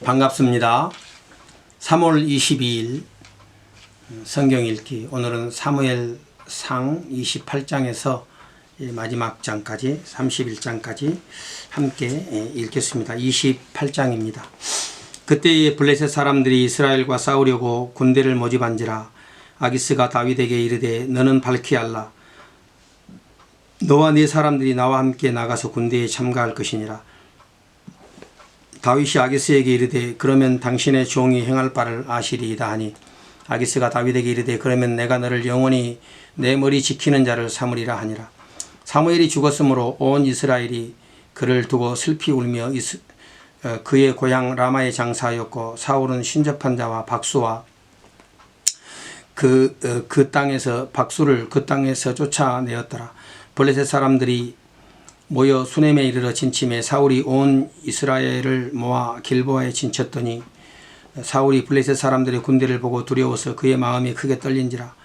반갑습니다. 3월 22일 성경 읽기, 오늘은 사무엘상 28장에서 마지막 장까지 31장까지 함께 읽겠습니다. 28장입니다. 그때에 블레셋 사람들이 이스라엘과 싸우려고 군대를 모집한지라. 아기스가 다윗에게 이르되 너는 밝히 알라. 너와 네 사람들이 나와 함께 나가서 군대에 참가할 것이니라. 다윗이 아기스에게 이르되 그러면 당신의 종이 행할 바를 아시리이다 하니, 아기스가 다윗에게 이르되 그러면 내가 너를 영원히 내 머리 지키는 자를 삼으리라 하니라. 사무엘이 죽었으므로 온 이스라엘이 그를 두고 슬피 울며 그의 고향 라마에 장사하였고, 사울은 신접한 자와 박수와 그 땅에서 박수를 그 땅에서 쫓아내었더라. 블레셋 사람들이 모여 수넴에 이르러 진침해 사울이 온 이스라엘을 모아 길보아에 진쳤더니, 사울이 블레셋 사람들의 군대를 보고 두려워서 그의 마음이 크게 떨린지라.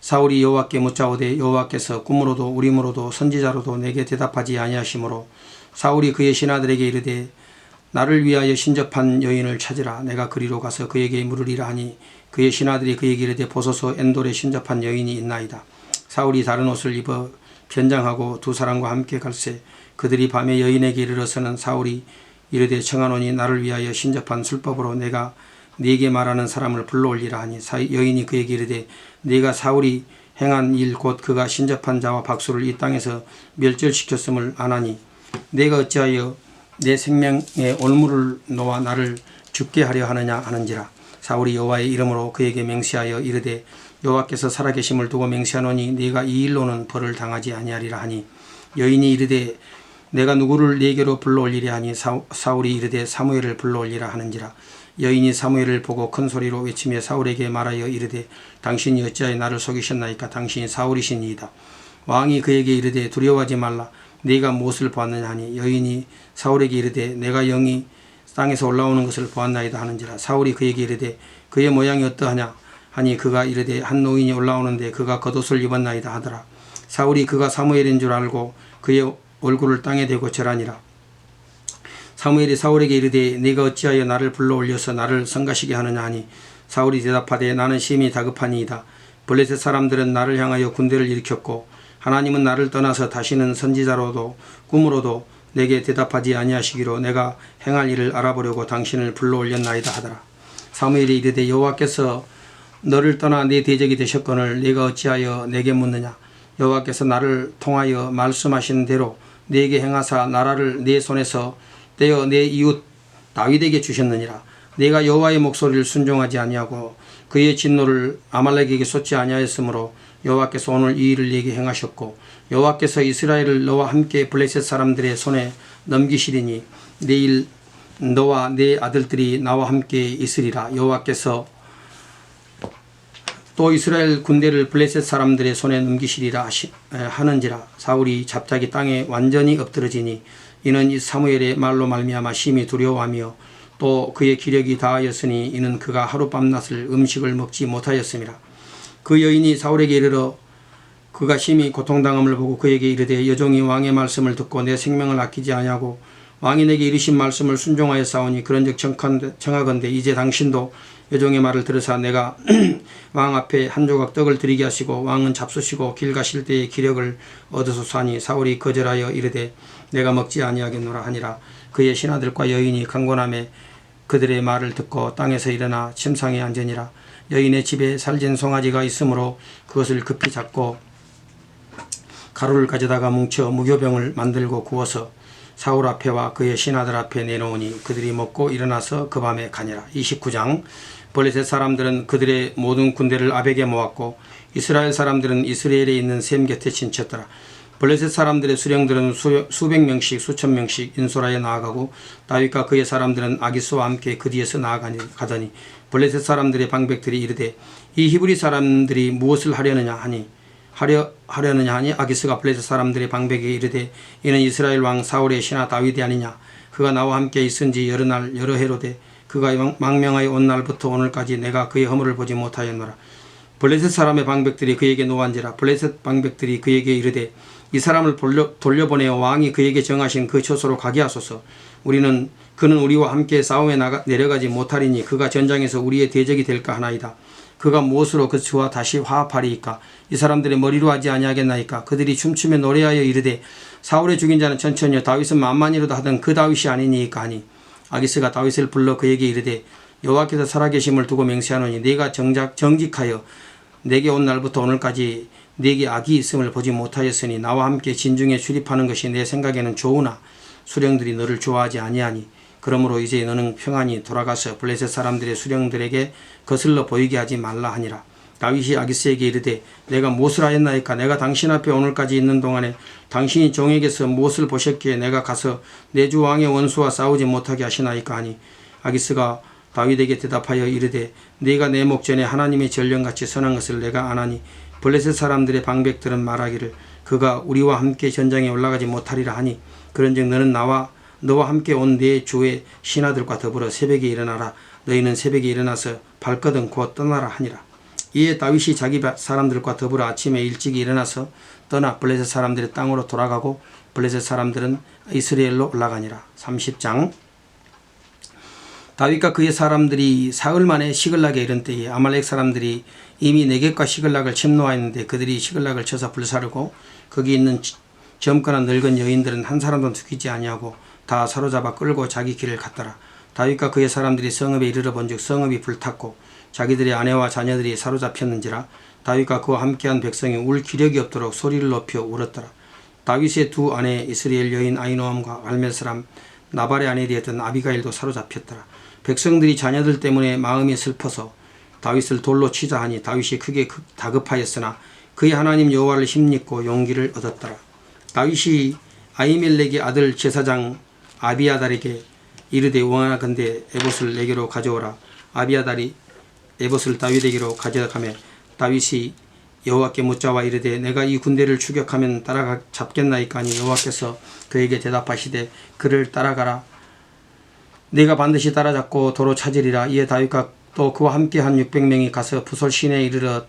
사울이 여호와께 묻자오되 여호와께서 꿈으로도 우림으로도 선지자로도 내게 대답하지 아니하시므로, 사울이 그의 신하들에게 이르되 나를 위하여 신접한 여인을 찾으라. 내가 그리로 가서 그에게 물으리라 하니, 그의 신하들이 그에게 이르되 보소서 엔돌에 신접한 여인이 있나이다. 사울이 다른 옷을 입어 변장하고 두 사람과 함께 갈새 그들이 밤에 여인에게 이르러서는 사울이 이르되 청하노니 나를 위하여 신접한 술법으로 내가 네게 말하는 사람을 불러올리라 하니, 여인이 그에게 이르되 네가 사울이 행한 일 곧 그가 신접한 자와 박수를 이 땅에서 멸절시켰음을 아나니 내가 어찌하여 내 생명에 올무를 놓아 나를 죽게 하려 하느냐 하는지라. 사울이 여호와의 이름으로 그에게 맹세하여 이르되 여호와께서 살아계심을 두고 맹세하노니 네가 이 일로는 벌을 당하지 아니하리라 하니, 여인이 이르되 내가 누구를 네게로 불러올리랴 하니, 사울이 이르되 사무엘을 불러올리라 하는지라. 여인이 사무엘을 보고 큰 소리로 외치며 사울에게 말하여 이르되 당신이 어찌하여 나를 속이셨나이까. 당신이 사울이시니이다. 왕이 그에게 이르되 두려워하지 말라. 네가 무엇을 보았느냐 하니, 여인이 사울에게 이르되 내가 영이 땅에서 올라오는 것을 보았나이다 하는지라. 사울이 그에게 이르되 그의 모양이 어떠하냐 하니, 그가 이르되 한 노인이 올라오는데 그가 겉옷을 입었나이다 하더라. 사울이 그가 사무엘인 줄 알고 그의 얼굴을 땅에 대고 절하니라. 사무엘이 사울에게 이르되 네가 어찌하여 나를 불러올려서 나를 성가시게 하느냐 하니, 사울이 대답하되 나는 심히 다급하니이다. 블레셋 사람들은 나를 향하여 군대를 일으켰고 하나님은 나를 떠나서 다시는 선지자로도 꿈으로도 내게 대답하지 아니하시기로 내가 행할 일을 알아보려고 당신을 불러올렸나이다 하더라. 사무엘이 이르되 여호와께서 너를 떠나 네 대적이 되셨거늘 네가 어찌하여 내게 묻느냐. 여호와께서 나를 통하여 말씀하신 대로 네게 행하사 나라를 네 손에서 떼어 내 이웃 다윗에게 주셨느니라. 네가 여호와의 목소리를 순종하지 아니하고 그의 진노를 아말렉에게 쏟지 아니하였으므로 여호와께서 오늘 이 일을 네게 행하셨고, 여호와께서 이스라엘을 너와 함께 블레셋 사람들의 손에 넘기시리니 내일 너와 네 아들들이 나와 함께 있으리라. 여호와께서 또 이스라엘 군대를 블레셋 사람들의 손에 넘기시리라 하는지라. 사울이 갑자기 땅에 완전히 엎드러지니 이는 이 사무엘의 말로 말미암아 심히 두려워하며 또 그의 기력이 다하였으니 이는 그가 하룻밤낮을 음식을 먹지 못하였음이라. 그 여인이 사울에게 이르러 그가 심히 고통당함을 보고 그에게 이르되 여종이 왕의 말씀을 듣고 내 생명을 아끼지 아니하고 왕이 내게 이르신 말씀을 순종하여 싸우니, 그런즉 청하건대 이제 당신도 여종의 말을 들으사 내가 왕 앞에 한 조각 떡을 드리게 하시고 왕은 잡수시고 길 가실 때에 기력을 얻으소서 하니, 사울이 거절하여 이르되 내가 먹지 아니하겠노라 하니라. 그의 신하들과 여인이 강권함에 그들의 말을 듣고 땅에서 일어나 침상에 앉으니라. 여인의 집에 살진 송아지가 있으므로 그것을 급히 잡고 가루를 가져다가 뭉쳐 무교병을 만들고 구워서 사울 앞에와 그의 신하들 앞에 내놓으니 그들이 먹고 일어나서 그 밤에 가니라. 29장. 블레셋 사람들은 그들의 모든 군대를 아벡에 모았고 이스라엘 사람들은 이스라엘에 있는 셈 곁에 진쳤더라. 블레셋 사람들의 수령들은 수백 명씩 수천 명씩 인솔하여 나아가고 다윗과 그의 사람들은 아기스와 함께 그 뒤에서 나아가더니, 블레셋 사람들의 방백들이 이르되 이 히브리 사람들이 무엇을 하려느냐 하니, 아기스가 블레셋 사람들의 방백에게 이르되 이는 이스라엘 왕 사울의 신하 다윗이 아니냐. 그가 나와 함께 있은지 여러 날 여러 해로되 그가 망명하여 온 날부터 오늘까지 내가 그의 허물을 보지 못하였노라. 블레셋 사람의 방백들이 그에게 노한지라. 블레셋 방백들이 그에게 이르되 이 사람을 돌려보내어 왕이 그에게 정하신 그 처소로 가게 하소서. 우리는 그는 우리와 함께 싸움에 내려가지 못하리니 그가 전장에서 우리의 대적이 될까 하나이다. 그가 무엇으로 그와 다시 화합하리이까? 이 사람들의 머리로 하지 아니하겠나이까? 그들이 춤추며 노래하여 이르되 사울의 죽인 자는 천천히요 다윗은 만만이로도 하던 그 다윗이 아니니까 하니 아기스가 다윗을 불러 그에게 이르되 여호와께서 살아계심을 두고 맹세하노니 네가 정직하여 내게 온 날부터 오늘까지 네게 악이 있음을 보지 못하였으니 나와 함께 진중에 출입하는 것이 내 생각에는 좋으나 수령들이 너를 좋아하지 아니하니 그러므로 이제 너는 평안히 돌아가서 블레셋 사람들의 수령들에게 거슬러 보이게 하지 말라 하니라. 다윗이 아기스에게 이르되 내가 무엇을 하였나이까? 내가 당신 앞에 오늘까지 있는 동안에 당신이 종에게서 무엇을 보셨기에 내가 가서 내 주 왕의 원수와 싸우지 못하게 하시나이까 하니 아기스가 다윗에게 대답하여 이르되 네가 내 목전에 하나님의 전령같이 선한 것을 내가 아나니 블레셋 사람들의 방백들은 말하기를 그가 우리와 함께 전장에 올라가지 못하리라 하니 그런즉 너는 너와 함께 온 내 주의 신하들과 더불어 새벽에 일어나라. 너희는 새벽에 일어나서 발거든 곧 떠나라 하니라. 이에 다윗이 자기 사람들과 더불어 아침에 일찍 일어나서 떠나 블레셋 사람들의 땅으로 돌아가고 블레셋 사람들은 이스라엘로 올라가니라. 30장. 다윗과 그의 사람들이 사흘 만에 시글락에 이른 때에 아말렉 사람들이 이미 네겝과 시글락을 침노하였는데 그들이 시글락을 쳐서 불사르고 거기 있는 젊거나 늙은 여인들은 한 사람도 죽이지 아니하고 다 사로잡아 끌고 자기 길을 갔더라. 다윗과 그의 사람들이 성읍에 이르러 본즉 성읍이 불탔고 자기들의 아내와 자녀들이 사로잡혔는지라. 다윗과 그와 함께한 백성이 울 기력이 없도록 소리를 높여 울었더라. 다윗의 두 아내 이스라엘 여인 아히노암과 갈멜 사람 나발의 아내 되었던 아비가일도 사로잡혔더라. 백성들이 자녀들 때문에 마음이 슬퍼서 다윗을 돌로 치자 하니 다윗이 크게 다급하였으나 그의 하나님 여호와를 힘입고 용기를 얻었더라. 다윗이 아히멜렉의 아들 제사장 아비아달에게 이르되 원하건대 에봇을 내게로 가져오라. 아비아달이 에봇을 다윗에게로 가져가매 다윗이 여호와께 묻자와 이르되 내가 이 군대를 추격하면 따라잡겠나이까 하니 여호와께서 그에게 대답하시되 그를 따라가라. 네가 반드시 따라잡고 도로 찾으리라. 이에 다윗과 또 그와 함께한 600명이 가서 부솔 시내에 이르러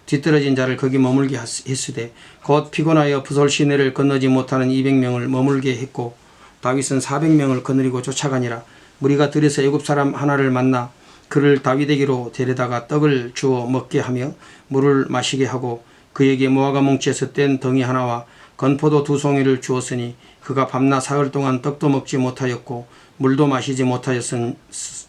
뒤떨어진 자를 거기 머물게 했으되 곧 피곤하여 부솔 시내를 건너지 못하는 200명을 머물게 했고 다윗은 400명을 거느리고 쫓아가니라. 무리가 들에서 애굽 사람 하나를 만나 그를 다윗에게로 데려다가 떡을 주어 먹게 하며 물을 마시게 하고 그에게 모아가 뭉치에서 뗀 덩이 하나와 건포도 2송이를 주었으니 그가 밤낮 사흘 동안 떡도 먹지 못하였고 물도 마시지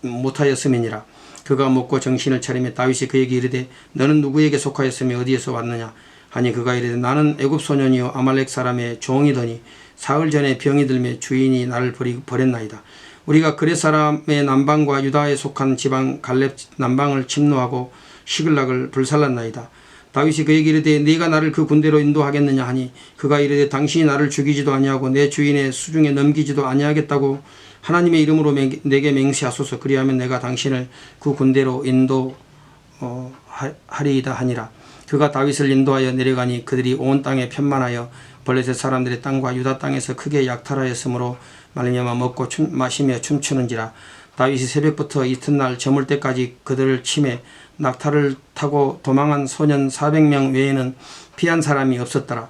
못하였음이니라. 그가 먹고 정신을 차리며 다윗이 그에게 이르되 너는 누구에게 속하였으며 어디에서 왔느냐 하니 그가 이르되 나는 애굽 소년이요 아말렉 사람의 종이더니 사흘 전에 병이 들매 주인이 나를 버렸나이다. 우리가 그렛 사람의 남방과 유다에 속한 지방 갈렙 남방을 침노하고 시글락을 불살랐나이다. 다윗이 그에게 이르되 네가 나를 그 군대로 인도하겠느냐 하니 그가 이르되 당신이 나를 죽이지도 아니하고 내 주인의 수중에 넘기지도 아니하겠다고 하나님의 이름으로 내게 맹세하소서. 그리하면 내가 당신을 그 군대로 인도하리이다 하니라. 그가 다윗을 인도하여 내려가니 그들이 온 땅에 편만하여 블레셋 사람들의 땅과 유다 땅에서 크게 약탈하였으므로 말미암아 먹고 마시며 춤추는지라. 다윗이 새벽부터 이튿날 저물 때까지 그들을 치매 낙타를 타고 도망한 소년 400명 외에는 피한 사람이 없었더라.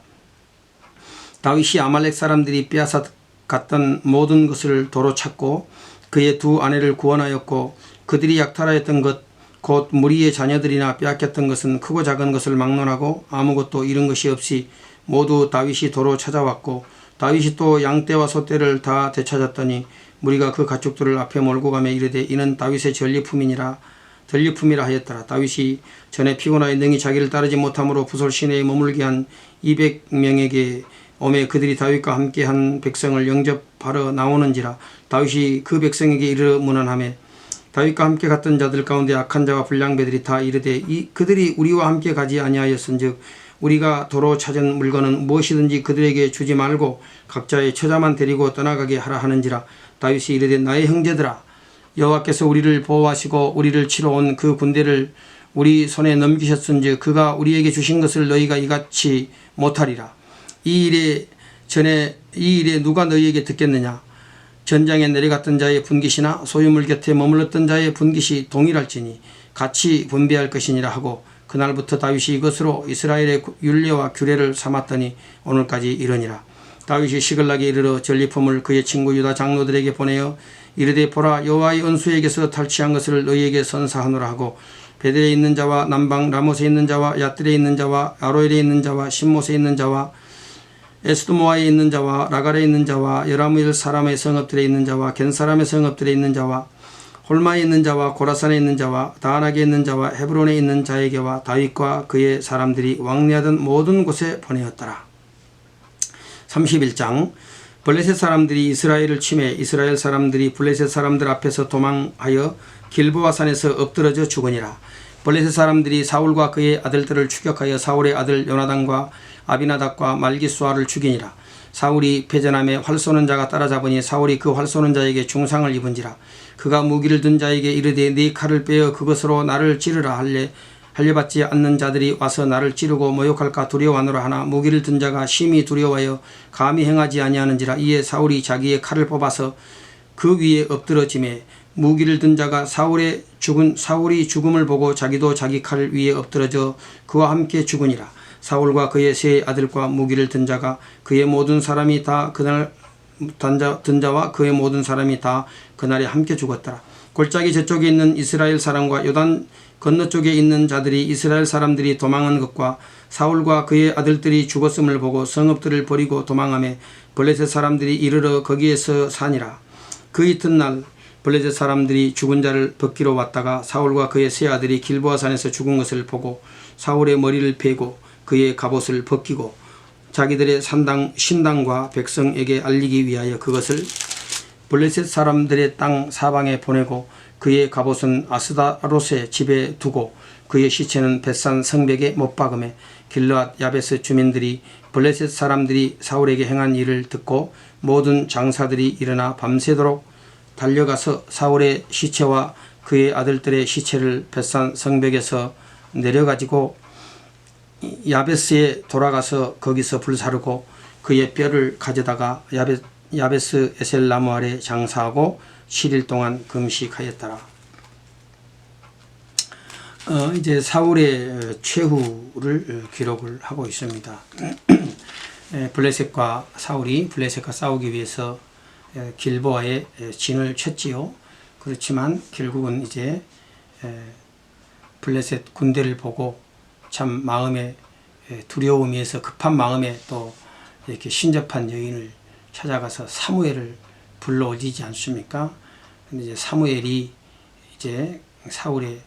다윗이 아말렉 사람들이 빼앗아 갔던 모든 것을 도로 찾고 그의 두 아내를 구원하였고 그들이 약탈하였던 것 곧 무리의 자녀들이나 빼앗겼던 것은 크고 작은 것을 막론하고 아무것도 잃은 것이 없이 모두 다윗이 도로 찾아왔고 다윗이 또 양떼와 소떼를 다 되찾았더니 무리가 그 가축들을 앞에 몰고 가며 이르되 이는 다윗의 전리품이라 하였더라. 다윗이 전에 피곤하여 능히 자기를 따르지 못함으로 부솔 시내에 머물게 한 200명에게 오매 그들이 다윗과 함께한 백성을 영접하러 나오는지라. 다윗이 그 백성에게 이르러 문안하매 다윗과 함께 갔던 자들 가운데 악한 자와 불량배들이 다 이르되 그들이 우리와 함께 가지 아니하였은즉 우리가 도로 찾은 물건은 무엇이든지 그들에게 주지 말고 각자의 처자만 데리고 떠나가게 하라 하는지라. 다윗이 이르되 나의 형제들아 여호와께서 우리를 보호하시고 우리를 치러 온 그 군대를 우리 손에 넘기셨은즉 그가 우리에게 주신 것을 너희가 이같이 못하리라. 이 일에 누가 너희에게 듣겠느냐. 전장에 내려갔던 자의 분깃이나 소유물 곁에 머물렀던 자의 분깃이 동일할지니 같이 분배할 것이니라 하고 그날부터 다윗이 이것으로 이스라엘의 율례와 규례를 삼았더니 오늘까지 이르니라. 다윗이 시글락에 이르러 전리품을 그의 친구 유다 장로들에게 보내어 이르되 보라 여호와의 은수에게서 탈취한 것을 너희에게 선사하노라 하고 베델에 있는 자와 남방 라못에 있는 자와 야뜰에 있는 자와 아로엘에 있는 자와 신못에 있는 자와 에스도모아에 있는 자와 라갈에 있는 자와 여라무엘 사람의 성읍들에 있는 자와 겐 사람의 성읍들에 있는 자와 홀마에 있는 자와 고라산에 있는 자와 다안하게 있는 자와 헤브론에 있는 자에게와 다윗과 그의 사람들이 왕래하던 모든 곳에 보내었더라. 31장 블레셋 사람들이 이스라엘을 침해 이스라엘 사람들이 블레셋 사람들 앞에서 도망하여 길보아 산에서 엎드러져 죽으니라. 블레셋 사람들이 사울과 그의 아들들을 추격하여 사울의 아들 요나단과 아비나답과 말기수아를 죽이니라. 사울이 패전함에 활 쏘는 자가 따라잡으니 사울이 그 활 쏘는 자에게 중상을 입은지라. 그가 무기를 든 자에게 이르되 네 칼을 빼어 그것으로 나를 찌르라 할례받지 않는 자들이 와서 나를 찌르고 모욕할까 두려워하노라 하나 무기를 든 자가 심히 두려워하여 감히 행하지 아니하는지라. 이에 사울이 자기의 칼을 뽑아서 그 위에 엎드러지매 무기를 든 자가 사울이 죽음을 보고 자기도 자기 칼 위에 엎드러져 그와 함께 죽으니라. 사울과 그의 세 아들과 무기를 든 자가 그의 모든 사람이 다 그날 든 자와 그의 모든 사람이 다 그날에 함께 죽었더라. 골짜기 저쪽에 있는 이스라엘 사람과 요단 건너쪽에 있는 자들이 이스라엘 사람들이 도망한 것과 사울과 그의 아들들이 죽었음을 보고 성읍들을 버리고 도망하며 블레셋 사람들이 이르러 거기에서 사니라. 그 이튿날 블레셋 사람들이 죽은 자를 벗기러 왔다가 사울과 그의 세 아들이 길보아 산에서 죽은 것을 보고 사울의 머리를 베고 그의 갑옷을 벗기고 자기들의 신당과 백성에게 알리기 위하여 그것을 블레셋 사람들의 땅 사방에 보내고 그의 갑옷은 아스다롯의 집에 두고 그의 시체는 벳산 성벽에 못 박음에 길르앗 야베스 주민들이 블레셋 사람들이 사울에게 행한 일을 듣고 모든 장사들이 일어나 밤새도록 달려가서 사울의 시체와 그의 아들들의 시체를 벳산 성벽에서 내려가지고 야베스에 돌아가서 거기서 불사르고 그의 뼈를 가져다가 야베스 에셀 나무 아래 장사하고 7일 동안 금식하였더라. 이제 사울의 최후를 기록을 하고 있습니다. 블레셋과 사울이 블레셋과 싸우기 위해서 길보아에 진을 쳤지요. 그렇지만 결국은 이제 블레셋 군대를 보고 참 마음에 두려움에서 급한 마음에 또 이렇게 신접한 여인을 찾아가서 사무엘을 불러올리지 않습니까? 근데 이제 사무엘이 이제 사울의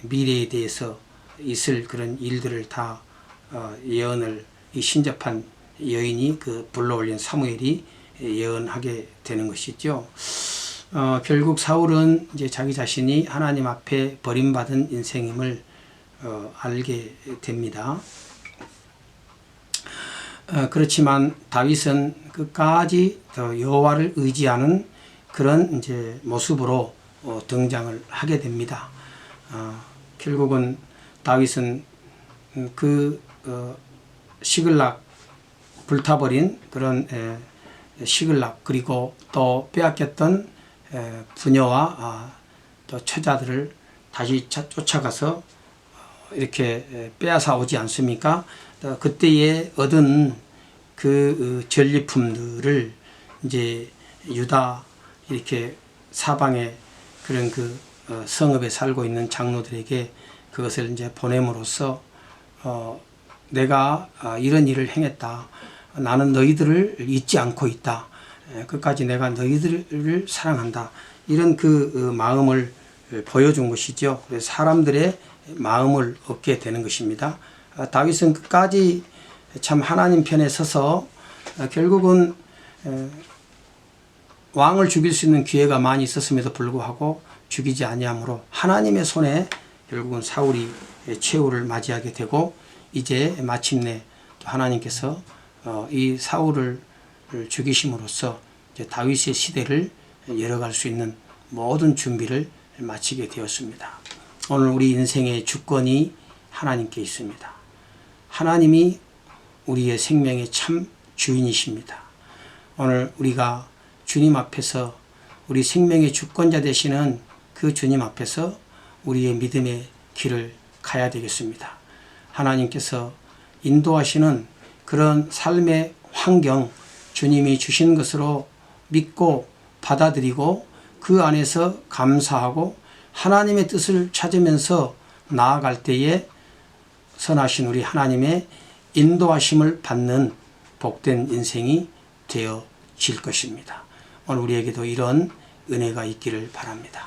미래에 대해서 있을 그런 일들을 다 예언을 이 신접한 여인이 그 불러올린 사무엘이 예언하게 되는 것이죠. 결국 사울은 이제 자기 자신이 하나님 앞에 버림받은 인생임을 알게 됩니다. 그렇지만 다윗은 끝까지 여호와를 의지하는 그런 이제 모습으로 등장을 하게 됩니다. 결국은 다윗은 그 시글락 불타버린 그런 시글락 그리고 또 빼앗겼던 부녀와 또 처자들을 다시 쫓아가서 이렇게 빼앗아 오지 않습니까? 그때에 얻은 그 전리품들을 이제 유다 이렇게 사방에 그런 그 성읍에 살고 있는 장로들에게 그것을 이제 보냄으로써 내가 이런 일을 행했다. 나는 너희들을 잊지 않고 있다. 끝까지 내가 너희들을 사랑한다. 이런 그 마음을 보여준 것이죠. 그래서 사람들의 마음을 얻게 되는 것입니다. 다윗은 끝까지 참 하나님 편에 서서 결국은 왕을 죽일 수 있는 기회가 많이 있었음에도 불구하고 죽이지 아니하므로 하나님의 손에 결국은 사울이 최후를 맞이하게 되고 이제 마침내 하나님께서 이 사울을 죽이심으로써 이제 다윗의 시대를 열어갈 수 있는 모든 준비를 마치게 되었습니다. 오늘 우리 인생의 주권이 하나님께 있습니다. 하나님이 우리의 생명의 참 주인이십니다. 오늘 우리가 주님 앞에서 우리 생명의 주권자 되시는 그 주님 앞에서 우리의 믿음의 길을 가야 되겠습니다. 하나님께서 인도하시는 그런 삶의 환경, 주님이 주신 것으로 믿고 받아들이고 그 안에서 감사하고 하나님의 뜻을 찾으면서 나아갈 때에 선하신 우리 하나님의 인도하심을 받는 복된 인생이 되어질 것입니다. 오늘 우리에게도 이런 은혜가 있기를 바랍니다.